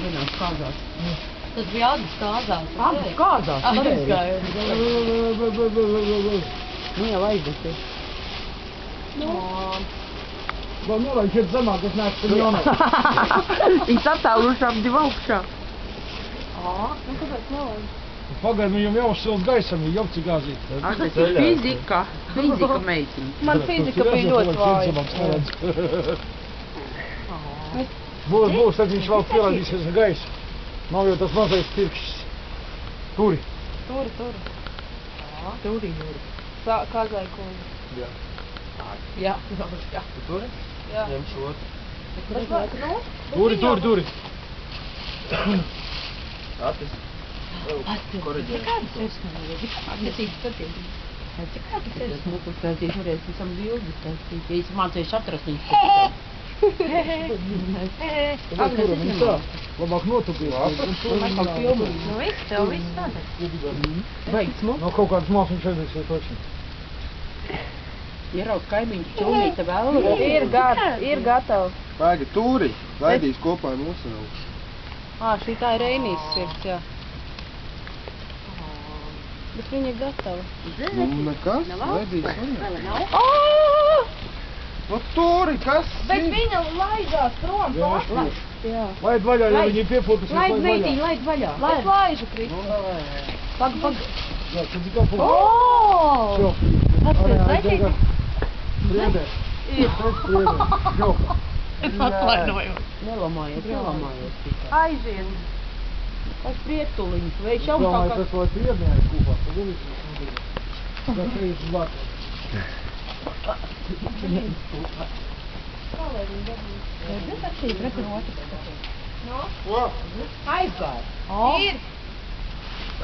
vienās kāzās. Tas bija Adis kāzās. Adis kāzās? Adis kāzās. Nu jau aizdeties. Vēl nevajag iet zemāk, es neesmu miljonē. Viņas attāluši ap divu augšā. Nu kāpēc nevajag? Pagaid, viņam jau silts gaisam, ir jau cik gāzīt. Agnes ir fizika meitiņa. Man fizika bija ļoti vāja. Būs, tad viņš vēl pielādīsies ar gaisu. Nav jau tas mazais pirkšs. Turi. Turi. Turi. Kāzai kuņi. Jā. Jā. Turi? Jā. Ņem šo. Turi. Atis. Korģi. Kādas ir skanīgi? Agnesīgs patīk. Kādas ir? Es nopustētīju, šoreiz esam bildes taisīt. Ja es mācījuši atrast viņus. Labāk notupīt. Nu viss, tev viss tādā. Beigts mums. No kaut kādas māsums šeit ir toči. Ieraut kaimiņu čūnīte vēl. Ir gatavi. Pēgi, tūri, laidīs kopā ar mūsu nav. Šī tā ir Reinīs sirds, jā. Bet viņa ir gatava. Nu, nekas, laidīs viņa. Nu, tūri, kas? Bet viņa laidās prom. Jā. Laid vaļā, ja viņi piepūtas, Laid meitiņ, laid vaļā. Es laižu, Kristu. Pag. Jā, tad ir kā pūtas. Ooo! Atskies, laidīt. Priedē. Priedē. Jo. Atvainojos. Nelamājies tikai. Aiziet. Es prietuliņus, vai šau Domāju, kā... tas lai priedē kūpā, tad ulis nodīja. Tas ir zlata. Kā lai viņi dabūs? Bet ar šī preparoti. No? Ko? Aizgāja. Ir.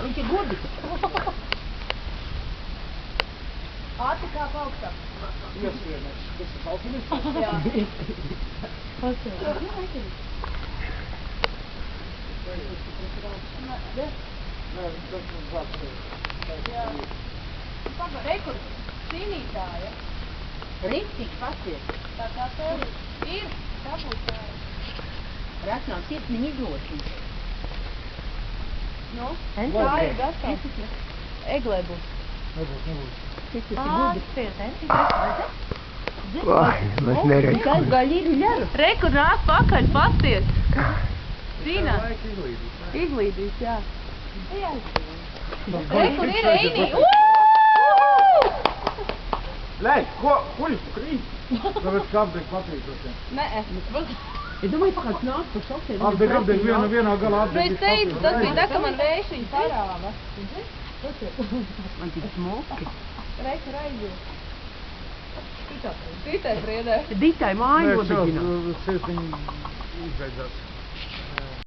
Viņš ir gudi. Āti kā paugstāk. Ieskrienēs. Tas ir alpinis? Jā. Nē, tas ir zlata. Jā. Paga, rekur, cīnītāja. Rīktīgi pasies. Tā kā tev ir dabūtāja. Rasnāk sirsniņu izlošana. Nu? Tā Tā ir gatava. Eglē būs. Nebūs. Šis ir gudi. Mēs neredz. Kas gaļīgi ļaru? Rekur nāk pakaļ, pasties. Cīnās. Izlīdīs, jā. Rekur ir Reinī. Lej, ko? Kuļ, krīt. Tāpēc kā apdeg patīk tas. Nē. Es domāju, pakāds nāk par šokiem. Apdeg vienā galā Nu, apdeg. es teicu, tas bija tā, ka man vēšiņi parāva. Man tik smuki. Rekur aiziet. Citai priedē. Ditai māju Nē, nodibināt. sirsniņu izbeidzās.